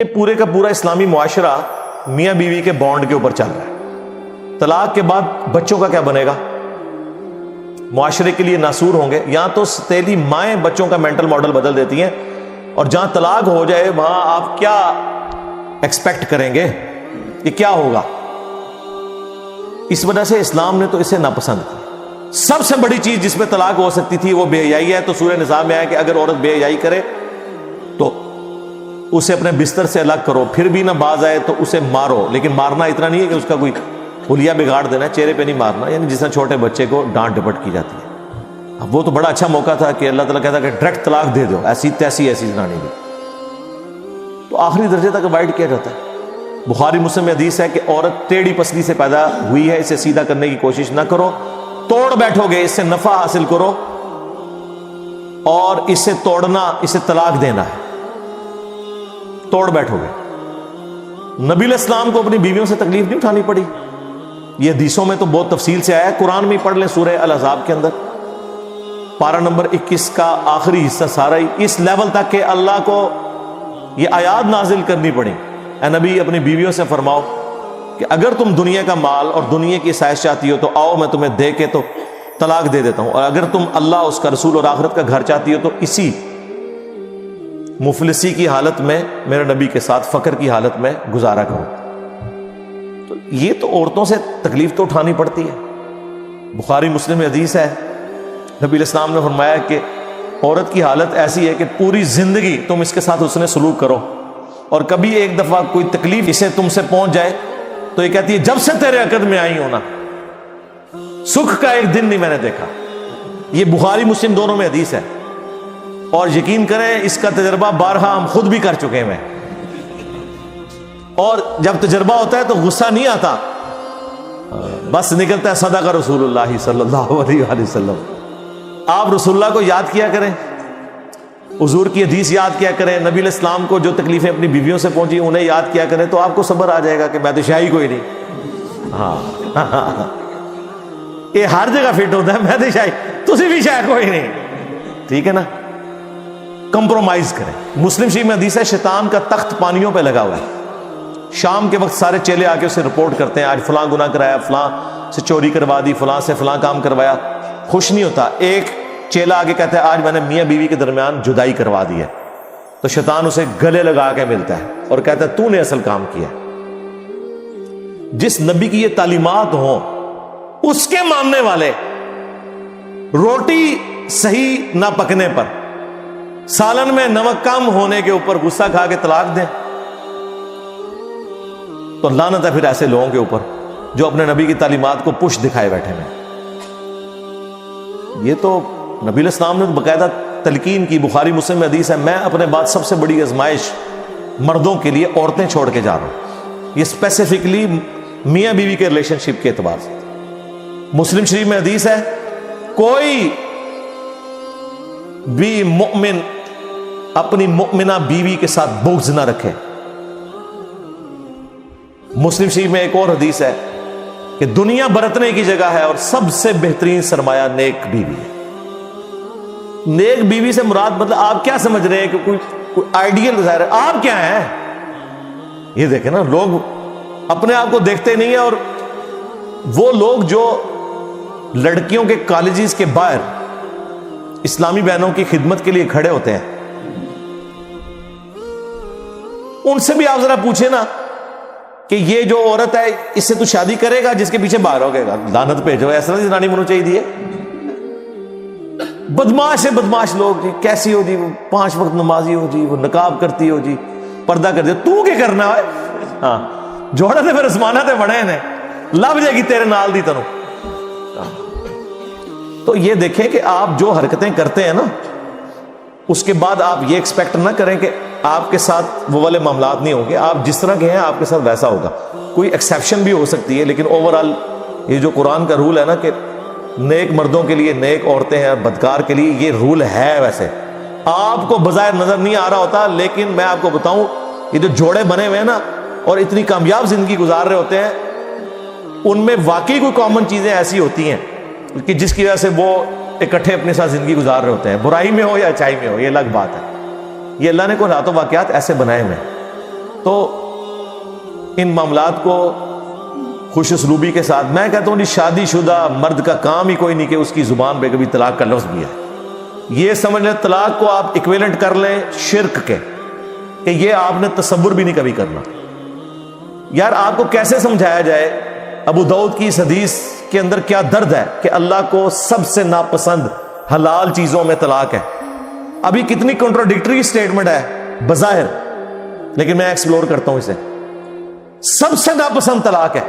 یہ پورے کا پورا اسلامی معاشرہ میاں بیوی کے بانڈ کے اوپر چل رہا ہے۔ طلاق کے بعد بچوں کا کیا بنے گا؟ معاشرے کے لیے ناسور ہوں گے۔ یہاں تو ستیلی مائیں بچوں کا مینٹل ماڈل بدل دیتی ہیں، اور جہاں طلاق ہو جائے وہاں آپ کیا ایکسپیکٹ کریں گے کہ کیا ہوگا؟ اس وجہ سے اسلام نے تو اسے ناپسند کیا۔ سب سے بڑی چیز جس میں طلاق ہو سکتی تھی وہ بے حیائی ہے، تو سورہ نساء میں آیا کہ اگر عورت بے حیائی کرے تو اسے اپنے بستر سے الگ کرو، پھر بھی نہ باز آئے تو اسے مارو، لیکن مارنا اتنا نہیں ہے کہ اس کا کوئی حلیہ بگاڑ دینا ہے، چہرے پہ نہیں مارنا، یعنی جس طرح چھوٹے بچے کو ڈانٹ ڈپٹ کی جاتی ہے۔ اب وہ تو بڑا اچھا موقع تھا کہ اللہ تعالیٰ کہتا کہ ڈائریکٹ طلاق دے دو، ایسی تیسی ایسی زنانی بھی، تو آخری درجے تک اوائڈ کیا جاتا ہے۔ بخاری مسلم میں حدیث ہے کہ عورت ٹیڑھی پسلی سے پیدا ہوئی ہے، اسے سیدھا کرنے کی کوشش نہ کرو، توڑ بیٹھو گے اس سے نفع حاصل کرو، اور اسے توڑنا، اسے طلاق دینا ہے، توڑ بیٹھو گے۔ نبی علیہ السلام کو اپنی بیویوں سے تکلیف نہیں اٹھانی پڑی، یہ حدیثوں میں تو بہت تفصیل سے آیا ہے، قرآن میں ہی پڑھ لیں سورہ الاحزاب کے اندر پارہ نمبر 21 کا آخری حصہ سارا ہی اس لیول تک کہ اللہ کو یہ آیات نازل کرنی پڑی، اے نبی اپنی بیویوں سے فرماؤ کہ اگر تم دنیا کا مال اور دنیا کی عیش چاہتی ہو تو آؤ میں تمہیں دے کے تو طلاق دے دیتا ہوں، اور اگر تم اللہ، اس کا رسول اور آخرت کا گھر چاہتی ہو تو اسی مفلسی کی حالت میں میرے نبی کے ساتھ فقر کی حالت میں گزارا کرو۔ تو یہ تو عورتوں سے تکلیف تو اٹھانی پڑتی ہے۔ بخاری مسلم میں حدیث ہے، نبی علیہ السلام نے فرمایا کہ عورت کی حالت ایسی ہے کہ پوری زندگی تم اس کے ساتھ حسن سلوک کرو، اور کبھی ایک دفعہ کوئی تکلیف اسے تم سے پہنچ جائے تو یہ کہتی ہے جب سے تیرے عقد میں آئی ہونا سکھ کا ایک دن نہیں میں نے دیکھا۔ یہ بخاری مسلم دونوں میں حدیث ہے، اور یقین کریں اس کا تجربہ بارہا ہم خود بھی کر چکے ہیں، اور جب تجربہ ہوتا ہے تو غصہ نہیں آتا، بس نکلتا ہے صدق رسول اللہ صلی اللہ علیہ وآلہ وسلم۔ آپ رسول اللہ کو یاد کیا کریں، حضور کی حدیث یاد کیا کریں، نبی علیہ السلام کو جو تکلیفیں اپنی بیویوں سے پہنچی انہیں یاد کیا کریں، تو آپ کو صبر آ جائے گا کہ میں تو شاہی کوئی نہیں۔ ہاں یہ ہر جگہ فٹ ہوتا ہے، میں تو شاہی، تسی بھی شاہی کوئی نہیں، ٹھیک ہے نا؟ کمپرومائز کریں۔ مسلم شریف میں حدیث ہے شیطان کا تخت پانیوں پہ لگا ہوا ہے، شام کے وقت سارے چیلے آ کے اسے رپورٹ کرتے ہیں، آج فلاں گناہ کرایا، فلاں سے چوری کروا دی، فلاں سے فلاں کام کروایا، خوش نہیں ہوتا۔ ایک چیلا آگے کہتا ہے آج میں نے میاں بیوی کے درمیان جدائی کروا دی ہے، تو شیطان اسے گلے لگا کے ملتا ہے اور کہتا ہے تو نے اصل کام کیا۔ جس نبی کی یہ تعلیمات ہوں اس کے ماننے والے روٹی صحیح نہ پکنے پر، سالن میں نمک کم ہونے کے اوپر غصہ کھا کے طلاق دیں، تو لعنت ہے پھر ایسے لوگوں کے اوپر جو اپنے نبی کی تعلیمات کو پش دکھائے بیٹھے ہیں۔ یہ تو نبی علیہ السلام نے باقاعدہ تلقین کی، بخاری مسلم میں حدیث ہے میں اپنے بعد سب سے بڑی آزمائش مردوں کے لیے عورتیں چھوڑ کے جا رہا ہوں، یہ اسپیسیفکلی میاں بیوی کے ریلیشن شپ کے اعتبار سے۔ مسلم شریف میں حدیث ہے کوئی بھی مومن اپنی مؤمنہ بیوی کے ساتھ بغض نہ رکھے۔ مسلم شریف میں ایک اور حدیث ہے کہ دنیا برتنے کی جگہ ہے اور سب سے بہترین سرمایہ نیک بیوی ہے۔ نیک بیوی سے مراد مطلب آپ کیا سمجھ رہے ہیں کہ کوئی آئیڈیل ظاہر ہے، آپ کیا ہیں؟ یہ دیکھیں نا، لوگ اپنے آپ کو دیکھتے نہیں ہیں، اور وہ لوگ جو لڑکیوں کے کالجز کے باہر اسلامی بہنوں کی خدمت کے لیے کھڑے ہوتے ہیں، ان سے بھی آپ ذرا پوچھیں نا کہ یہ جو عورت ہے اس سے تو شادی کرے گا جس کے پیچھے باہر ہو گئے گا، لعنت بھیجو، ایسا نہیں زنانی منو چاہیے۔ بدماش ہے بدماش لوگ جی، کیسی ہو جی، وہ 5 وقت نمازی ہو جی، وہ نقاب کرتی ہو جی، پردہ کر دے، تو کیا کرنا ہے؟ ہاں جوڑا تے پھر اسمانہ تے بڑے نے، لب جائے گی تیرے نال دی تنوں۔ تو یہ دیکھیں کہ آپ جو حرکتیں کرتے ہیں نا اس کے بعد آپ یہ ایکسپیکٹ نہ کریں کہ آپ کے ساتھ وہ والے معاملات نہیں ہوں گے، آپ جس طرح کے ہیں آپ کے ساتھ ویسا ہوگا۔ کوئی ایکسیپشن بھی ہو سکتی ہے، لیکن اوورآل یہ جو قرآن کا رول ہے نا کہ نیک مردوں کے لیے نیک عورتیں ہیں، بدکار کے لیے یہ رول ہے۔ ویسے آپ کو بظاہر نظر نہیں آ رہا ہوتا، لیکن میں آپ کو بتاؤں یہ جو جوڑے بنے ہوئے ہیں نا اور اتنی کامیاب زندگی گزار رہے ہوتے ہیں، ان میں واقعی کوئی کامن چیزیں ایسی ہوتی ہیں کہ جس کی وجہ سے وہ اکٹھے اپنے ساتھ زندگی گزار رہے ہوتے ہیں، برائی میں ہو یا اچائی میں ہو، یہ الگ بات ہے۔ یہ اللہ نے کوئی رات و واقعات ایسے بنائے ہوئے ہیں۔ تو ان معاملات کو خوش اسلوبی کے ساتھ، میں کہتا ہوں شادی شدہ مرد کا کام ہی کوئی نہیں کہ اس کی زبان پہ کبھی طلاق کا لفظ بھی ہے. یہ سمجھ لیں طلاق کو آپ ایکویلنٹ کر لیں شرک کے، کہ یہ آپ نے تصور بھی نہیں کبھی کرنا. یار آپ کو کیسے سمجھایا جائے ابو داؤد کی اس حدیث کے اندر کیا درد ہے کہ اللہ کو سب سے ناپسند حلال چیزوں میں طلاق ہے. ابھی کتنی کنٹراڈکٹری سٹیٹمنٹ ہے بظاہر، لیکن میں ایکسپلور کرتا ہوں اسے. سب سے ناپسند طلاق ہے.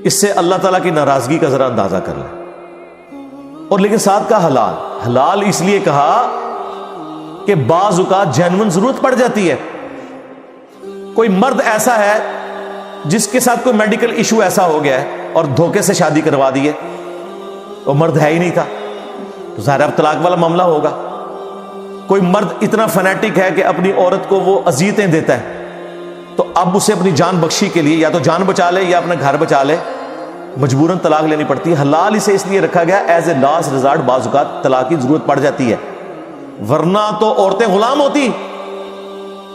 اس سے اللہ تعالیٰ کی ناراضگی کا ذرا اندازہ کر لیں. اور لیکن ساتھ کا حلال، حلال اس لیے کہا کہ بعض اوقات جینون ضرورت پڑ جاتی ہے. کوئی مرد ایسا ہے جس کے ساتھ کوئی میڈیکل ایشو ایسا ہو گیا ہے اور دھوکے سے شادی کروا دی ہے، وہ مرد ہے ہی نہیں تھا، تو ظاہر اب طلاق والا معاملہ ہوگا. کوئی مرد اتنا فنیٹک ہے کہ اپنی عورت کو وہ اذیتیں دیتا ہے، تو اب اسے اپنی جان بخشی کے لیے یا تو جان بچا لے یا اپنا گھر بچا لے، مجبوراً طلاق لینی پڑتی ہے. حلال اسے اس لیے رکھا گیا ایز اے لاسٹ ریزارٹ، بعض اوقات طلاق کی ضرورت پڑ جاتی ہے. ورنہ تو عورتیں غلام ہوتی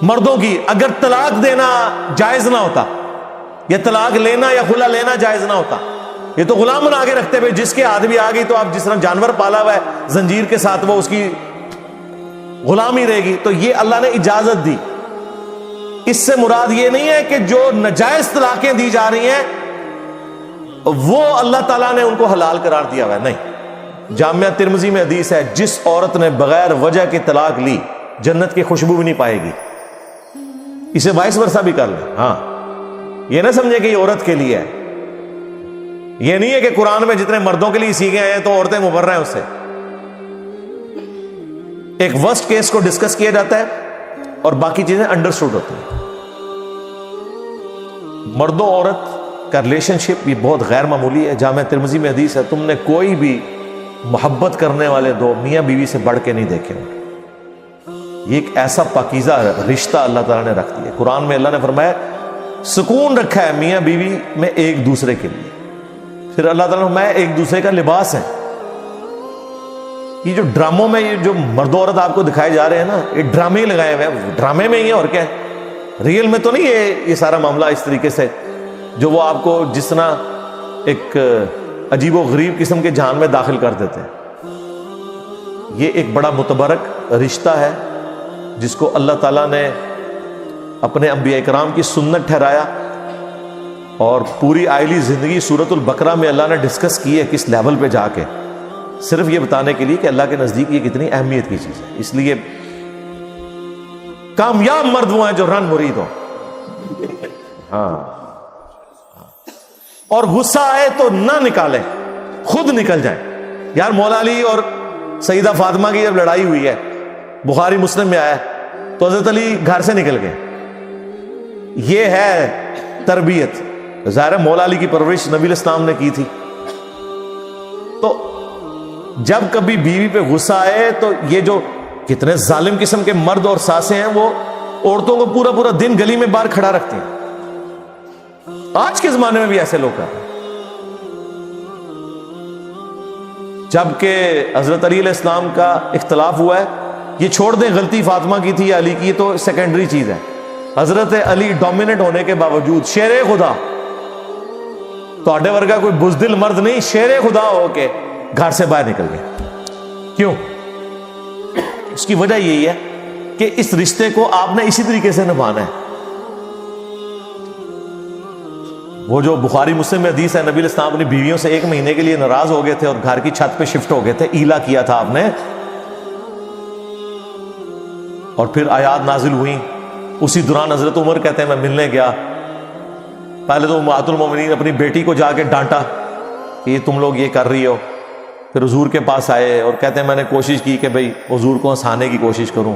مردوں کی. اگر طلاق دینا جائز نہ ہوتا، یا طلاق لینا یا خلا لینا جائز نہ ہوتا، یہ تو غلام بنا کے رکھتے ہوئے جس کے ہاتھ بھی آ گئی تو آپ جس طرح جانور پالا ہوا ہے زنجیر کے ساتھ وہ اس کی غلامی رہے گی. تو یہ اللہ نے اجازت دی. اس سے مراد یہ نہیں ہے کہ جو ناجائز طلاقیں دی جا رہی ہیں وہ اللہ تعالیٰ نے ان کو حلال قرار دیا ہوا ہے، نہیں. جامعہ ترمذی میں حدیث ہے جس عورت نے بغیر وجہ کی طلاق لی جنت کی خوشبو بھی نہیں پائے گی. اسے وائس ورثہ بھی کر لیں. ہاں یہ نہ سمجھے کہ یہ عورت کے لیے ہے. یہ نہیں ہے کہ قرآن میں جتنے مردوں کے لیے سیکھے ہیں تو عورتیں مبرہ ہیں اس سے. ایک ورسٹ کیس کو ڈسکس کیا جاتا ہے اور باقی چیزیں انڈرسٹوڈ ہوتی ہیں. مرد و عورت کا ریلیشن شپ یہ بہت غیر معمولی ہے. جامعہ ترمذی میں حدیث ہے تم نے کوئی بھی محبت کرنے والے دو میاں بیوی سے بڑھ کے نہیں دیکھے ہوں. یہ ایک ایسا پاکیزہ رشتہ اللہ تعالیٰ نے رکھ دیا. قرآن میں اللہ نے فرمایا سکون رکھا ہے میاں بیوی میں ایک دوسرے کے لیے. پھر اللہ تعالیٰ نے فرمایا ایک دوسرے کا لباس ہے. یہ جو ڈراموں میں یہ جو مرد عورت آپ کو دکھائے جا رہے ہیں نا، یہ ڈرامے ہی لگائے ہوئے ہیں. ڈرامے میں ہی ہے اور کیا ہے، ریئل میں تو نہیں ہے یہ سارا معاملہ اس طریقے سے جو وہ آپ کو جس طرح ایک عجیب و غریب قسم کے جہان میں داخل کر دیتے ہیں. یہ ایک بڑا متبرک رشتہ ہے جس کو اللہ تعالیٰ نے اپنے انبیاء کرام کی سنت ٹھہرایا. اور پوری آئلی زندگی سورۃ البقرہ میں اللہ نے ڈسکس کی ہے کس لیول پہ جا کے، صرف یہ بتانے کے لیے کہ اللہ کے نزدیک یہ کتنی اہمیت کی چیز ہے. اس لیے کامیاب مرد وہ ہیں جو رن مرید ہو. ہاں اور غصہ آئے تو نہ نکالیں، خود نکل جائیں. یار مولا علی اور سیدہ فاطمہ کی جب لڑائی ہوئی ہے بخاری مسلم میں آیا تو حضرت علی گھر سے نکل گئے. یہ ہے تربیت. ظاہر مولا علی کی پرورش نبی الاسلام نے کی تھی. تو جب کبھی بیوی پہ غصہ آئے تو یہ جو کتنے ظالم قسم کے مرد اور ساسیں ہیں وہ عورتوں کو پورا پورا دن گلی میں باہر کھڑا رکھتے ہیں. آج کے زمانے میں بھی ایسے لوگ کر رہے ہیں. جبکہ حضرت علی علیہ السلام کا اختلاف ہوا ہے. یہ چھوڑ دیں غلطی فاطمہ کی تھی یا علی کی، یہ تو سیکنڈری چیز ہے. حضرت علی ڈومیننٹ ہونے کے باوجود شیر خدا، تو ورگا کوئی بزدل مرد نہیں، شیر خدا ہو کے گھر سے باہر نکل گئے. کیوں؟ اس کی وجہ یہی ہے کہ اس رشتے کو آپ نے اسی طریقے سے نبھانا ہے. وہ جو بخاری مسلم میں حدیث ہے نبی علیہ السلام اپنی بیویوں سے 1 مہینے کے لیے ناراض ہو گئے تھے اور گھر کی چھت پہ شفٹ ہو گئے تھے. ایلا کیا تھا آپ نے، اور پھر آیات نازل ہوئیں. اسی دوران حضرت عمر کہتے ہیں میں ملنے گیا. پہلے تو امہات المومنین اپنی بیٹی کو جا کے ڈانٹا کہ یہ تم لوگ یہ کر رہی ہو. پھر حضور کے پاس آئے اور کہتے ہیں میں نے کوشش کی کہ بھئی حضور کو ہنسانے کی کوشش کروں،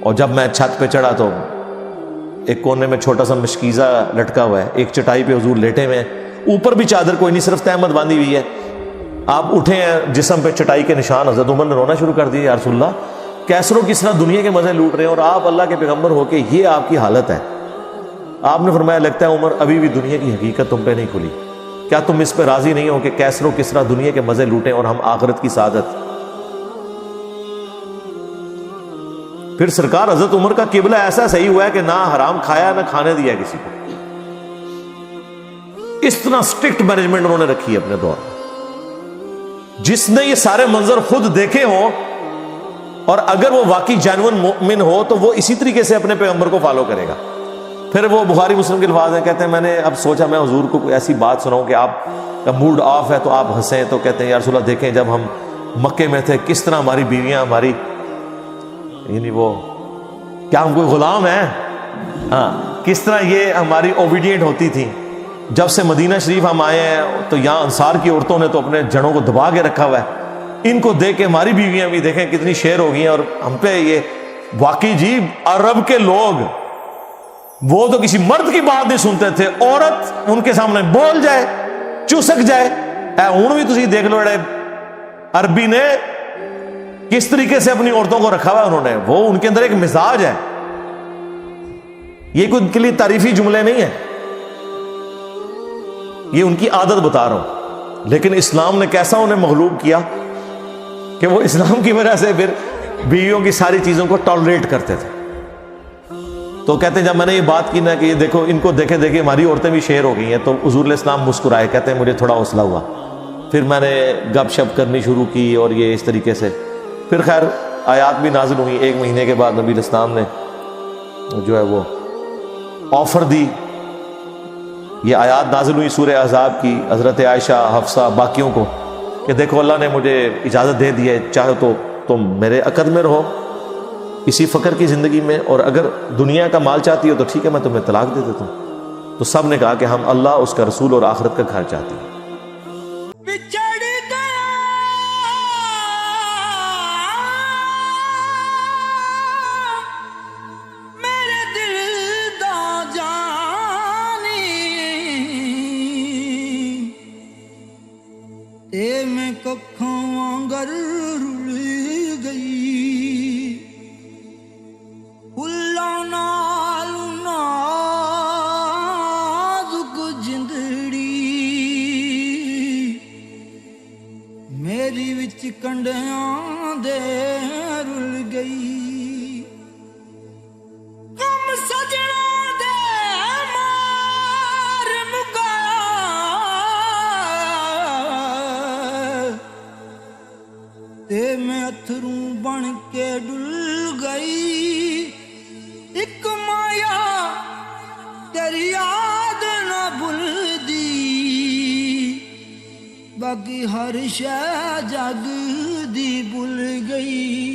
اور جب میں چھت پہ چڑھا تو ایک کونے میں چھوٹا سا مشکیزہ لٹکا ہوا ہے، ایک چٹائی پہ حضور لیٹے ہوئے ہیں، اوپر بھی چادر کوئی نہیں، صرف تہمت باندھی ہوئی ہے. آپ اٹھے ہیں، جسم پہ چٹائی کے نشان. حضرت عمر نے رونا شروع کر دیا، یا رسول اللہ کیسروں کس طرح دنیا کے مزے لوٹ رہے ہیں اور آپ اللہ کے پیغمبر ہو کے یہ آپ کی حالت ہے. آپ نے فرمایا لگتا ہے عمر ابھی بھی دنیا کی حقیقت تم پہ نہیں کھلی. کیا تم اس پہ راضی نہیں ہو کہ کیسروں کس طرح دنیا کے مزے لوٹیں اور ہم آخرت کی سعادت. پھر سرکار حضرت عمر کا قبلہ ایسا صحیح ہوا ہے کہ نہ حرام کھایا نہ کھانے دیا کسی کو. اس طرح سٹرکٹ مینجمنٹ انہوں نے رکھی ہے اپنے دور میں. جس نے یہ سارے منظر خود دیکھے ہوں اور اگر وہ واقعی جینوئن مومن ہو تو وہ اسی طریقے سے اپنے پیغمبر کو فالو کرے گا. پھر وہ بخاری مسلم کے الفاظ ہیں, کہتے ہیں میں نے اب سوچا میں حضور کو کوئی ایسی بات سناؤں کہ آپ کا موڈ آف ہے تو آپ ہنسیں. تو کہتے ہیں یا رسول اللہ دیکھیں جب ہم مکے میں تھے کس طرح ہماری بیویاں ہماری یعنی وہ کیا ہم کوئی غلام ہیں, ہاں کس طرح یہ ہماری اوبیڈینٹ ہوتی تھیں. جب سے مدینہ شریف ہم آئے ہیں تو یہاں انصار کی عورتوں نے تو اپنے جڑوں کو دبا کے رکھا ہوا ہے. ان کو دیکھ کے ہماری بیویاں بھی دیکھیں کتنی شیر ہو گئی ہیں. اور ہم پہ یہ واقعی جی عرب کے لوگ وہ تو کسی مرد کی بات نہیں سنتے تھے, عورت ان کے سامنے بول جائے چسک جائے. ہوں بھی تسی دیکھ لو عربی نے کس طریقے سے اپنی عورتوں کو رکھا ہوا ہے انہوں نے. وہ ان کے اندر ایک مزاج ہے, یہ کوئی ان کے لیے تعریفی جملے نہیں ہے, یہ ان کی عادت بتا رہا ہوں. لیکن اسلام نے کیسا انہیں مغلوب کیا کہ وہ اسلام کی وجہ سے پھر بیویوں کی ساری چیزوں کو ٹالریٹ کرتے تھے. تو کہتے ہیں جب میں نے یہ بات کی نا کہ یہ دیکھو ان کو دیکھے دیکھے ہماری عورتیں بھی شیر ہو گئی ہیں, تو حضور علیہ السلام مسکرائے. کہتے ہیں مجھے تھوڑا حوصلہ ہوا, پھر میں نے گپ شپ کرنی شروع کی اور یہ اس طریقے سے. پھر خیر آیات بھی نازل ہوئی. 1 مہینے کے بعد نبی علیہ السلام نے جو ہے وہ آفر دی. یہ آیات نازل ہوئی سورہ احزاب کی, حضرت عائشہ حفصہ باقیوں کو, کہ دیکھو اللہ نے مجھے اجازت دے دی ہے, چاہے تو تم میرے عقد میں رہو اسی فقر کی زندگی میں, اور اگر دنیا کا مال چاہتی ہو تو ٹھیک ہے میں تمہیں طلاق دے دیتا ہوں. تو سب نے کہا کہ ہم اللہ, اس کا رسول اور آخرت کا گھر چاہتے ہیں. میں ککھاں وانگر رل گئی, پھلاں نال نازک جندڑی میری وچ کنڈیاں دے رل گئی. غم سجنا دے مار مکا تے میں اتھروں بن کے ڈل گئی. ایک مایا تیری یاد نہ بھلدی, باقی ہر شے جگ دی بھل گئی.